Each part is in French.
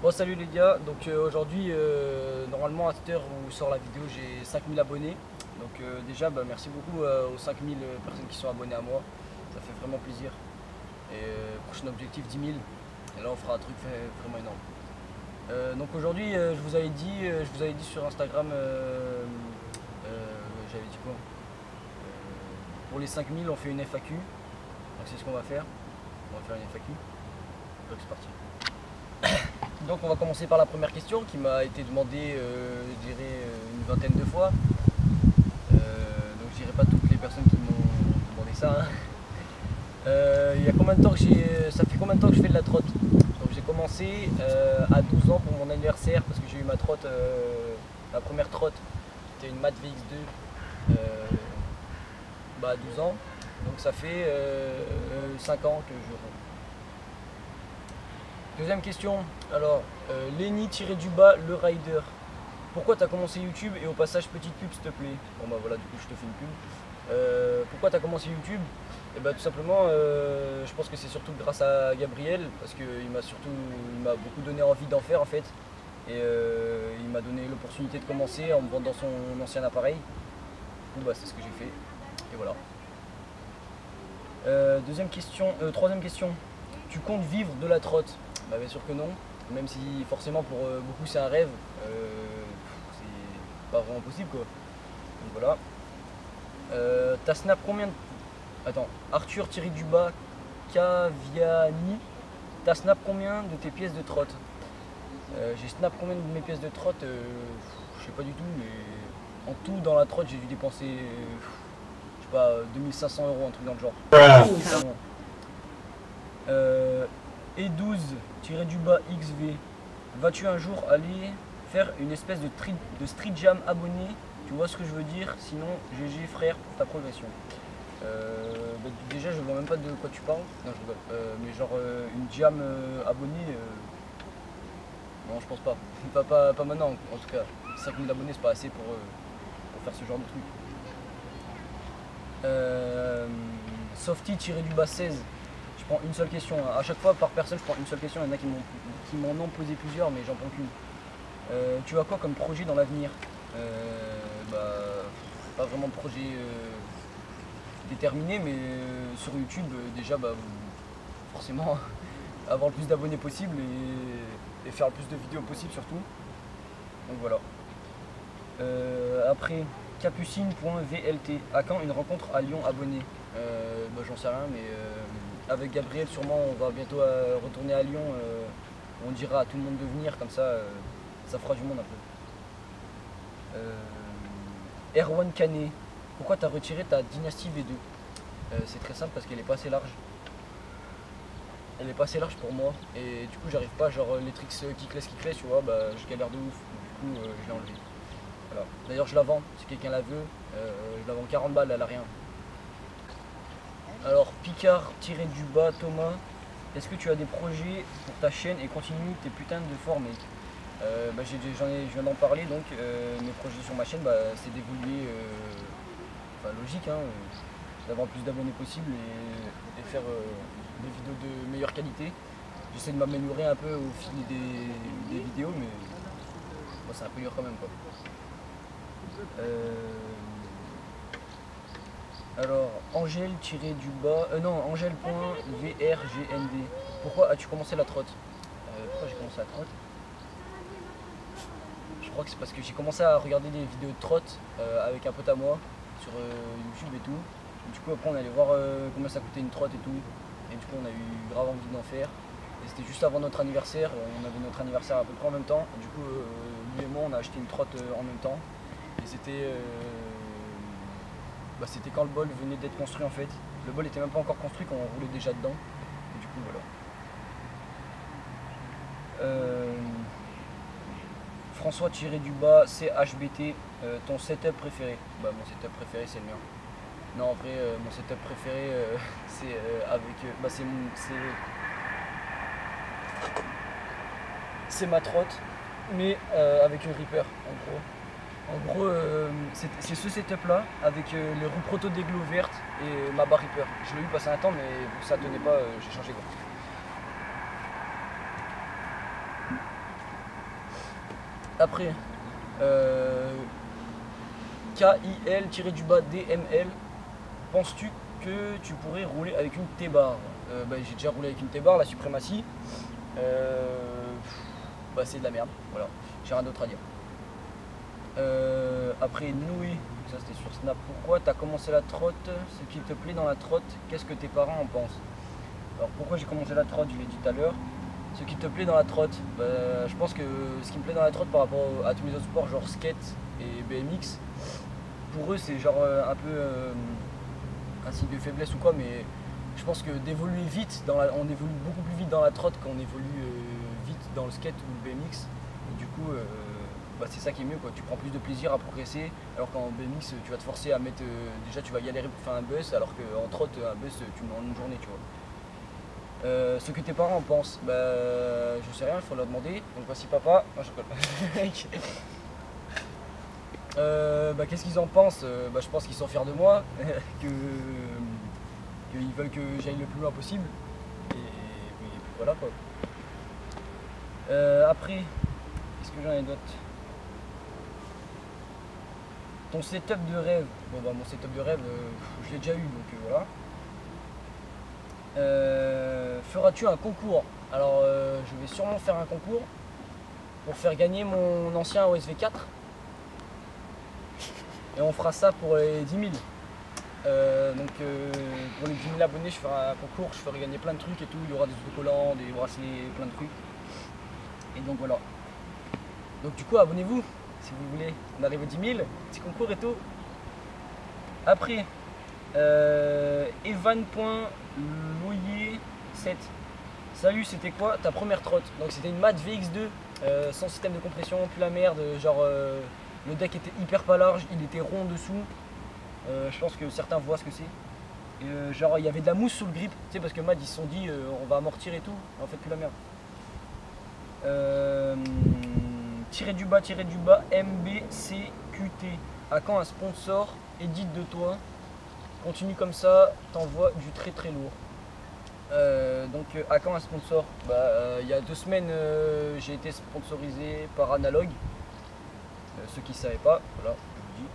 Bon, salut les gars, donc aujourd'hui normalement à cette heure où sort la vidéo j'ai 5000 abonnés. Donc déjà merci beaucoup aux 5000 personnes qui sont abonnées à moi, ça fait vraiment plaisir. Et prochain objectif 10 000, et là on fera un truc vraiment énorme. Donc aujourd'hui je vous avais dit sur Instagram, j'avais dit quoi, pour les 5000 on fait une FAQ, donc c'est ce qu'on va faire, on va faire une FAQ, donc c'est parti. Donc on va commencer par la première question qui m'a été demandée je dirais une vingtaine de fois. Donc je dirais pas toutes les personnes qui m'ont demandé ça. Il y a combien de temps que ça fait combien de temps que je fais de la trotte? Donc j'ai commencé à 12 ans pour mon anniversaire parce que j'ai eu ma trotte, ma première trotte, c'était une Mat VX2 à 12 ans. Donc ça fait 5 ans que je roule. Deuxième question, alors Lenny-du-bas le rider. Pourquoi tu as commencé YouTube et au passage petite pub s'il te plaît? Bon bah voilà, du coup je te fais une pub. Pourquoi tu as commencé YouTube? Et bah tout simplement je pense que c'est surtout grâce à Gabriel parce qu'il m'a beaucoup donné envie d'en faire en fait. Et il m'a donné l'opportunité de commencer en me vendant son ancien appareil. Du coup bah c'est ce que j'ai fait. Et voilà. Troisième question. Tu comptes vivre de la trotte? Bah bien sûr que non, même si forcément pour beaucoup c'est un rêve, c'est pas vraiment possible quoi. Donc voilà. T'as snap combien de... Attends, Arthur-du-bas Caviani, t'as snap combien de tes pièces de trotte? J'ai snap combien de mes pièces de trotte? Je sais pas du tout, mais en tout dans la trotte j'ai dû dépenser, je sais pas, 2500 €, un truc dans le genre. E12-XV, vas-tu un jour aller faire une espèce de street jam abonné? Tu vois ce que je veux dire? Sinon, GG frère pour ta progression. Déjà, je vois même pas de quoi tu parles. Non, je rigole. Mais genre une jam abonnée, non, je pense pas. Pas maintenant, en tout cas. 5000 abonnés, c'est pas assez pour faire ce genre de truc. Softy-du-bas 16. Je prends une seule question. À chaque fois par personne je prends une seule question. Il y en a qui m'en ont posé plusieurs mais j'en prends qu'une. Tu as quoi comme projet dans l'avenir? Pas vraiment de projet déterminé, mais sur YouTube déjà forcément avoir le plus d'abonnés possible et faire le plus de vidéos possible surtout. Donc voilà. Après capucine.vlt. À quand une rencontre à Lyon abonné? J'en sais rien, mais avec Gabriel sûrement on va bientôt retourner à Lyon. On dira à tout le monde de venir, comme ça ça fera du monde un peu. Erwan Canet, pourquoi tu as retiré ta Dynasty V2? C'est très simple, parce qu'elle est pas assez large. Elle est pas assez large pour moi et du coup j'arrive pas, genre les tricks qui tu vois, je galère de ouf, du coup je l'ai enlevé. Voilà. D'ailleurs je la vends, si quelqu'un la veut, je la vends 40 balles, elle a rien. Alors Picard-du-bas Thomas, est-ce que tu as des projets pour ta chaîne et continue tes putains de former? Je viens d'en parler, donc mes projets sur ma chaîne c'est d'évoluer, logique, hein, d'avoir le plus d'abonnés possible et faire des vidéos de meilleure qualité. J'essaie de m'améliorer un peu au fil des vidéos, mais c'est un peu dur quand même quoi. Alors, Angèle.vrgnd. Pourquoi as-tu commencé la trotte? Pourquoi j'ai commencé la trotte? Je crois que c'est parce que j'ai commencé à regarder des vidéos de trotte avec un pote à moi sur YouTube et tout. Et du coup après on allait voir combien ça coûtait une trotte et tout. Et du coup on a eu grave envie d'en faire. Et c'était juste avant notre anniversaire, on avait notre anniversaire à peu près en même temps. Et du coup lui et moi on a acheté une trotte en même temps. Et c'était quand le bol venait d'être construit en fait. Le bol était même pas encore construit quand on roulait déjà dedans. Et du coup voilà. François-du-bas CHBT, ton setup préféré? Mon setup préféré c'est le mien. Non en vrai mon setup préféré c'est c'est ma trotte mais avec une Reaper en gros. En gros, c'est ce setup là avec les roues proto d'Eglo vertes et ma barre Reaper. Je l'ai eu passer un temps, mais ça tenait pas, j'ai changé quoi. Après, KIL-DML, penses-tu que tu pourrais rouler avec une T-bar? J'ai déjà roulé avec une T-bar, la suprématie. C'est de la merde, voilà, j'ai rien d'autre à dire. Après Noué, ça c'était sur Snap, pourquoi t'as commencé la trotte? Ce qui te plaît dans la trotte, qu'est-ce que tes parents en pensent? Alors pourquoi j'ai commencé la trotte, je l'ai dit tout à l'heure. Ce qui te plaît dans la trotte, je pense que ce qui me plaît dans la trotte par rapport à tous les autres sports genre skate et BMX, pour eux c'est genre un peu un signe de faiblesse ou quoi, mais je pense que d'évoluer vite, on évolue beaucoup plus vite dans la trotte qu'on évolue vite dans le skate ou le BMX. Et du coup, c'est ça qui est mieux, quoi. Tu prends plus de plaisir à progresser, alors qu'en BMX, tu vas te forcer à mettre. Déjà, tu vas galérer pour faire un buzz, alors qu'en trotte, un buzz, tu le mets en une journée, tu vois. Ce que tes parents en pensent, je sais rien, il faut leur demander. Donc voici papa. Non, je rigole. Qu'est-ce qu'ils en pensent? Je pense qu'ils sont fiers de moi, qu'ils veulent que j'aille le plus loin possible. Et puis voilà quoi. Après, qu'est-ce que j'en ai d'autre? Ton setup de rêve. Mon setup de rêve, je l'ai déjà eu, donc voilà. Feras-tu un concours? Alors je vais sûrement faire un concours pour faire gagner mon ancien OSV4 et on fera ça pour les 10 000. Pour les 10 000 abonnés, je ferai un concours, je ferai gagner plein de trucs et tout, il y aura des autocollants, des bracelets, plein de trucs. Et donc voilà. Donc du coup abonnez-vous si vous voulez, on arrive aux 10 000, petit concours et tout. Après Evan.loyer7. Salut, c'était quoi ta première trotte? Donc c'était une Mat VX2 sans système de compression, plus la merde, genre le deck était hyper pas large, il était rond dessous. Je pense que certains voient ce que c'est. Genre il y avait de la mousse sous le grip, tu sais, parce que Mad ils se sont dit on va amortir et tout, en fait plus la merde. tiré du bas MBCQT. À quand un sponsor? Édite de toi. Continue comme ça, t'envoies du très très lourd. À quand un sponsor? Il y a 2 semaines j'ai été sponsorisé par Analog. Ceux qui ne savaient pas, voilà, je vous dis.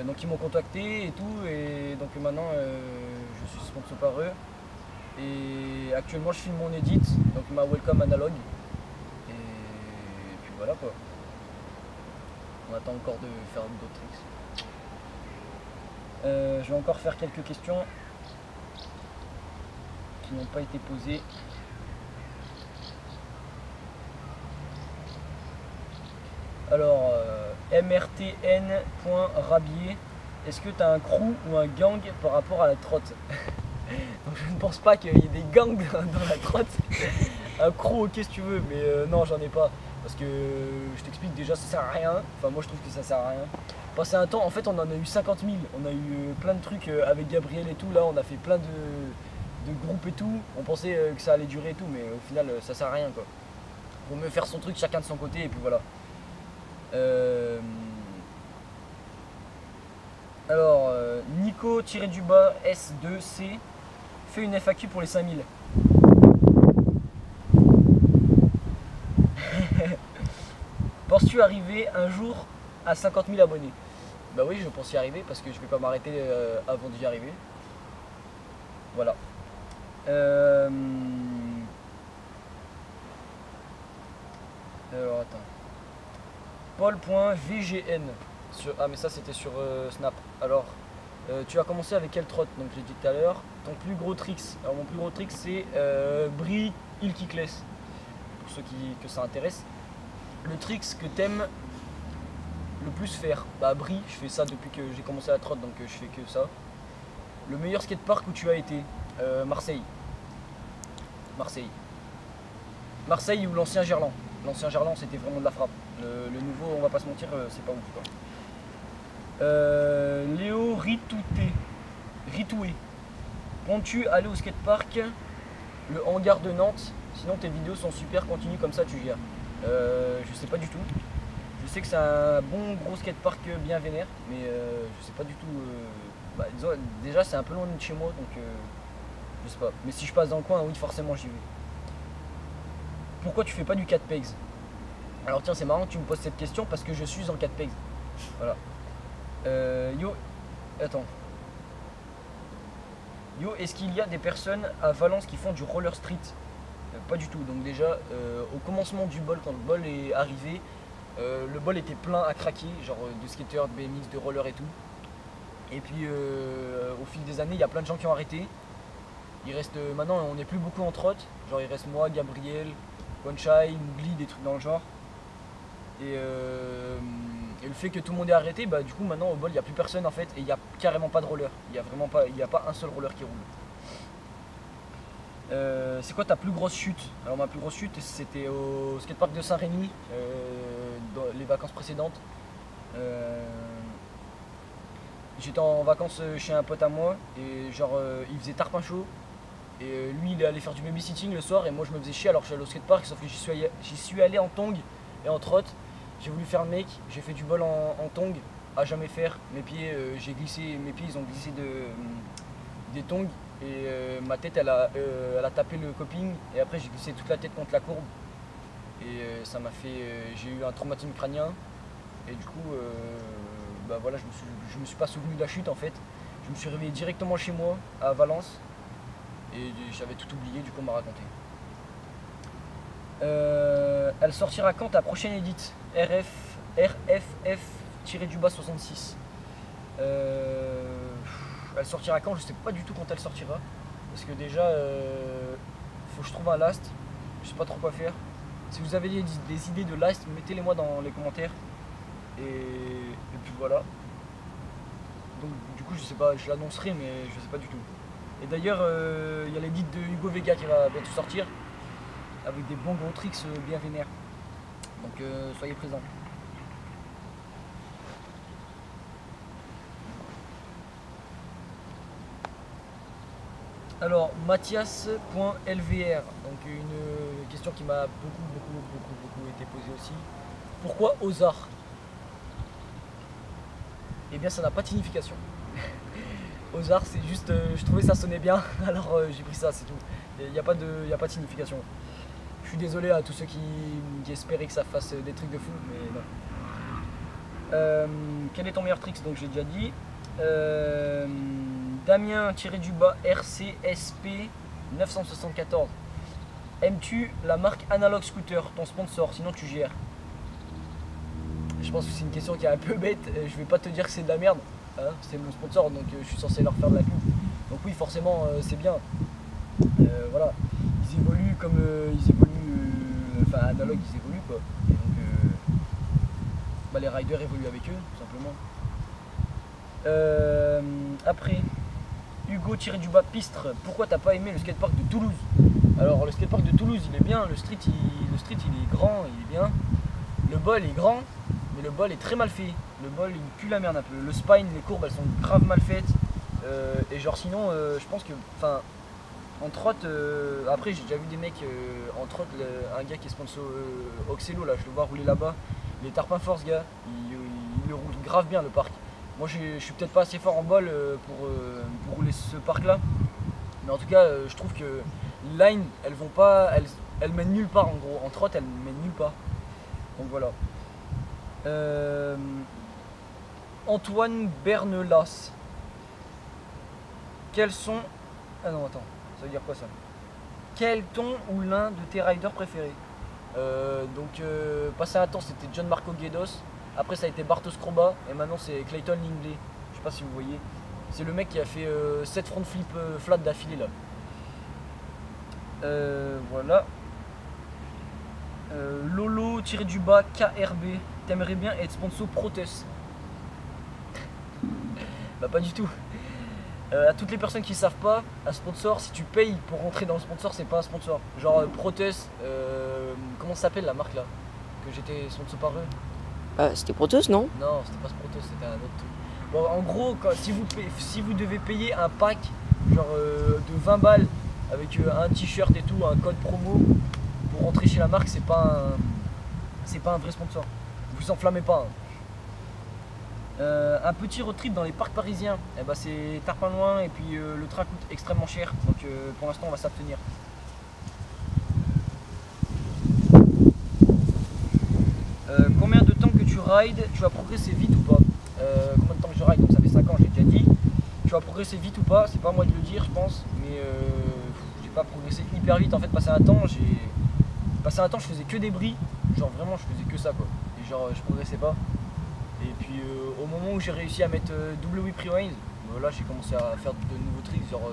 Donc ils m'ont contacté et tout, et donc maintenant je suis sponsor par eux. Et actuellement je filme mon edit, donc ma welcome Analog. Et puis voilà quoi. On attend encore de faire d'autres tricks. Je vais encore faire quelques questions qui n'ont pas été posées. Alors, mrtn.rabier, est-ce que tu as un crew ou un gang par rapport à la trotte? Donc, je ne pense pas qu'il y ait des gangs dans la trotte. Un crew, ok si tu veux, mais non, j'en ai pas. Parce que je t'explique déjà, ça sert à rien. Enfin, moi je trouve que ça sert à rien. Passé un temps, en fait, on en a eu 50 000. On a eu plein de trucs avec Gabriel et tout. Là, on a fait plein de groupes et tout. On pensait que ça allait durer et tout, mais au final, ça sert à rien quoi. Vaut mieux faire son truc chacun de son côté et puis voilà. Alors, Nico-S2C fait une FAQ pour les 5000. Penses-tu arriver un jour à 50 000 abonnés? Bah oui, je pense y arriver parce que je vais pas m'arrêter avant d'y arriver. Voilà. Alors attends. Paul.vgn. Ah mais ça c'était sur Snap. Alors, tu as commencé avec quelle trotte? Donc j'ai dit tout à l'heure. Ton plus gros tricks. Alors mon plus gros trick c'est Brie Hill Kickless. Pour ceux que ça intéresse. Le tricks que t'aimes le plus faire? Brie, je fais ça depuis que j'ai commencé la trotte, donc je fais que ça. Le meilleur skatepark où tu as été? Marseille. Marseille ou l'ancien Gerland. L'ancien Gerland c'était vraiment de la frappe. Le nouveau, on va pas se mentir, c'est pas ouf quoi. Léo Ritoué. Comptes-tu aller au skatepark? Le hangar de Nantes. Sinon tes vidéos sont super, continue comme ça, tu gères. Je sais pas du tout. Je sais que c'est un bon gros skatepark bien vénère, mais je sais pas du tout. Disons, déjà c'est un peu loin de chez moi, donc je sais pas. Mais si je passe dans le coin, oui forcément j'y vais. Pourquoi tu fais pas du 4 pegs? Alors tiens, c'est marrant que tu me poses cette question parce que je suis en 4 pegs. Voilà. Yo, attends. Yo, est-ce qu'il y a des personnes à Valence qui font du roller street? Pas du tout. Donc déjà, au commencement du bol, quand le bol est arrivé, le bol était plein à craquer, genre de skateurs, de BMX, de roller et tout. Et puis au fil des années, il y a plein de gens qui ont arrêté. Il reste maintenant, on n'est plus beaucoup en trotte. Genre il reste moi, Gabriel, Onshine, Mougli, des trucs dans le genre. Et le fait que tout le monde ait arrêté, bah du coup maintenant au bol il n'y a plus personne en fait et il n'y a carrément pas de roller. Il n'y a vraiment pas, il n'y a pas un seul roller qui roule. C'est quoi ta plus grosse chute? Alors ma plus grosse chute c'était au skatepark de Saint-Rémy dans les vacances précédentes. J'étais en vacances chez un pote à moi et genre il faisait tarpin chaud et lui il est allé faire du babysitting le soir et moi je me faisais chier alors que je suis allé au skatepark sauf que j'y suis allé en tongs et en trotte. J'ai voulu faire le mec, j'ai fait du bol en tongs à jamais faire. Mes pieds j'ai glissé, mes pieds ils ont glissé des tongs et ma tête elle a tapé le coping et après j'ai glissé toute la tête contre la courbe et ça m'a fait j'ai eu un traumatisme crânien et du coup bah voilà je me suis pas souvenu de la chute en fait. Je me suis réveillé directement chez moi à Valence et j'avais tout oublié, du coup on m'a raconté. Elle sortira quand ta prochaine édite? RFF-66. Elle sortira quand? Je sais pas du tout quand elle sortira. Parce que déjà, faut que je trouve un last. Je sais pas trop quoi faire. Si vous avez des idées de last, mettez-les moi dans les commentaires. Et puis voilà. Donc du coup je sais pas, je l'annoncerai mais je sais pas du tout. Et d'ailleurs il y a l'édite de Hugo Vega qui va bientôt sortir. Avec des bons gros tricks bien vénères. Donc soyez présents. Alors Mathias.lvr, donc une question qui m'a beaucoup été posée aussi. Pourquoi Ozar? Eh bien ça n'a pas de signification. Ozar c'est juste, je trouvais ça sonnait bien, alors j'ai pris ça, c'est tout. Il n'y a pas de signification. Je suis désolé à tous ceux qui espéraient que ça fasse des trucs de fou, mais non. Quel est ton meilleur trick? Donc j'ai déjà dit. Damien-du-bas RCSP 974. Aimes-tu la marque Analog Scooter, ton sponsor? Sinon tu gères. Je pense que c'est une question qui est un peu bête. Je vais pas te dire que c'est de la merde. Hein, c'est mon sponsor, donc je suis censé leur faire de la pub. Donc oui, forcément, c'est bien. Voilà. Ils évoluent comme ils évoluent. Enfin, Analog, ils évoluent quoi. Et donc, bah, les riders évoluent avec eux, tout simplement. Après, Hugo-du-bas Pistre, pourquoi t'as pas aimé le skatepark de Toulouse? Alors, le skatepark de Toulouse, il est bien. Le street, il est grand, il est bien. Le bol est grand, mais le bol est très mal fait. Le bol, il pue la merde un peu. Le spine, les courbes, elles sont grave mal faites. Et genre, sinon, je pense que, enfin. En trotte, après j'ai déjà vu des mecs en trotte, un gars qui est sponsor Oxelo, là, je le vois rouler là-bas. Les Tarpin Force, gars, il le roule grave bien le parc. Moi je suis peut-être pas assez fort en bol pour rouler ce parc là. Mais en tout cas, je trouve que les lines, elles vont pas, elles mènent nulle part en gros. En trotte, elles mènent nulle part. Donc voilà. Antoine Bernelas. Quels sont... Ah non, attends. Ça veut dire quoi ça? Quel ton ou l'un de tes riders préférés? Passé un temps c'était John Marco Guedos, après ça a été Bartosz Kroba et maintenant c'est Clayton Lindley. Je sais pas si vous voyez. C'est le mec qui a fait 7 front flip flat d'affilée là. Voilà. Lolo-du-bas KRB. T'aimerais bien être sponsor Protes? Bah pas du tout. À toutes les personnes qui ne savent pas, un sponsor, si tu payes pour rentrer dans le sponsor, c'est pas un sponsor. Genre Protes, comment ça s'appelle la marque là? Que j'étais sponsor par eux? C'était Protos, non? Non, c'était pas Protes, c'était un autre truc. Bon, en gros, si vous devez payer un pack genre de 20 balles avec un t-shirt et tout, un code promo pour rentrer chez la marque, c'est pas un vrai sponsor. Vous enflammez pas. Hein. Un petit road trip dans les parcs parisiens, eh ben, c'est Tarpin loin et puis le train coûte extrêmement cher, donc pour l'instant on va s'abstenir. ride, tu vas progresser vite ou pas? Combien de temps que je ride? Donc ça fait 5 ans, j'ai déjà dit. Tu vas progresser vite ou pas? C'est pas à moi de le dire, je pense, mais j'ai pas progressé hyper vite. En fait, passé un temps, je faisais que des bris, genre vraiment, je faisais que ça quoi. Et genre, je progressais pas. Et puis au moment où j'ai réussi à mettre double whip rewind, là j'ai commencé à faire de nouveaux tricks, genre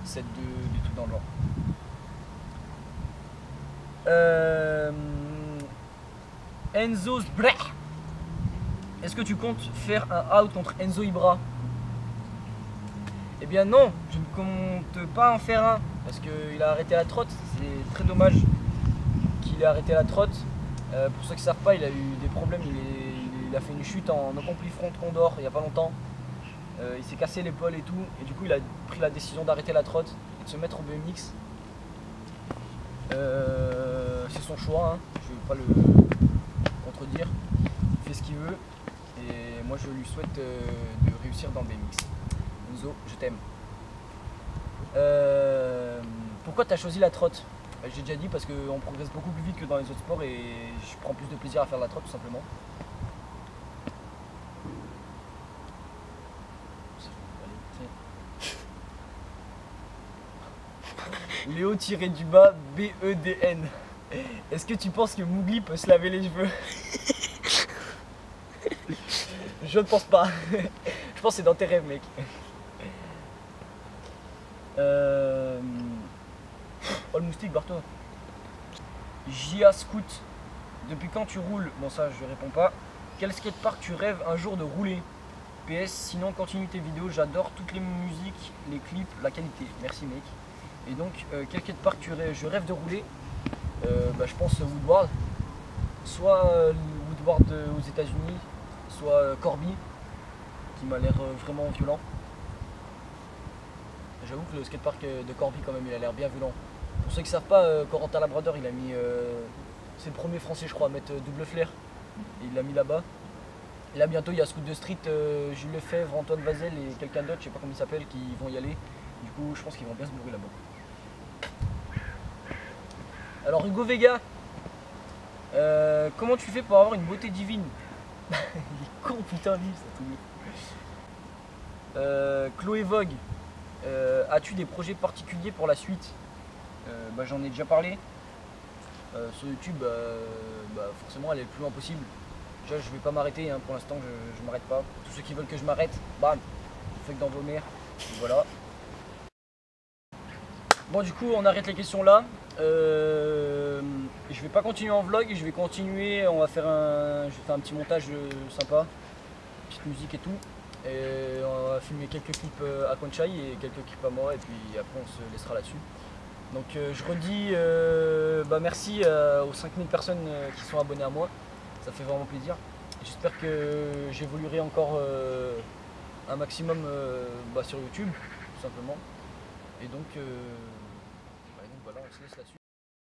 set des trucs dans le genre. Enzo's Bleh. Est-ce que tu comptes faire un out contre Enzo Ibra? Eh bien non, je ne compte pas en faire un parce qu'il a arrêté la trotte. C'est très dommage qu'il ait arrêté la trotte. Pour ceux qui ne savent pas, il a eu des problèmes. Il a fait une chute en accompli front Condor il n'y a pas longtemps. Il s'est cassé l'épaule et tout. Et du coup, il a pris la décision d'arrêter la trotte et de se mettre au BMX. C'est son choix, hein. Je ne vais pas le contredire. Il fait ce qu'il veut. Et moi, je lui souhaite de réussir dans le BMX. Enzo, je t'aime. Pourquoi tu as choisi la trotte? J'ai déjà dit parce qu'on progresse beaucoup plus vite que dans les autres sports et je prends plus de plaisir à faire la trotte tout simplement. Léo-du-bas BEDN. Est-ce que tu penses que Mowgli peut se laver les cheveux? Je ne pense pas. Je pense que c'est dans tes rêves, mec. Oh le moustique, barre-toi. Gia Scout. Depuis quand tu roules? Bon ça je réponds pas. Quel skatepark tu rêves un jour de rouler? PS, sinon continue tes vidéos, j'adore toutes les musiques, les clips, la qualité. Merci mec. Et donc quel skatepark je rêve de rouler? Je pense Woodward. Soit Woodward aux États-Unis, soit Corby, qui m'a l'air vraiment violent. J'avoue que le skatepark de Corby quand même il a l'air bien violent. Pour ceux qui ne savent pas, Corentin Labrador il a mis, c'est le premier français je crois à mettre double flair. Et il l'a mis là-bas. Et là bientôt il y a Scoot de Street, Jules Lefebvre, Antoine Vazel et quelqu'un d'autre, je sais pas comment il s'appelle, qui vont y aller. Du coup je pense qu'ils vont bien se bourrer là-bas. Alors Hugo Vega, comment tu fais pour avoir une beauté divine? Il est con putain lui ça tout. Chloé Vogue, as-tu des projets particuliers pour la suite? J'en ai déjà parlé. Sur YouTube, forcément aller le plus loin possible. Déjà je vais pas m'arrêter, hein, pour l'instant je m'arrête pas. Tous ceux qui veulent que je m'arrête, bam, faites que dans vos mères. Voilà. Bon du coup on arrête les questions là. Je vais pas continuer en vlog, je vais continuer, je vais faire un petit montage sympa, petite musique et tout. Et on va filmer quelques clips à Conchai et quelques clips à moi et puis après on se laissera là-dessus. Donc je redis merci aux 5000 personnes qui sont abonnées à moi, ça fait vraiment plaisir. J'espère que j'évoluerai encore un maximum sur YouTube, tout simplement. Et donc voilà, on se laisse là-dessus.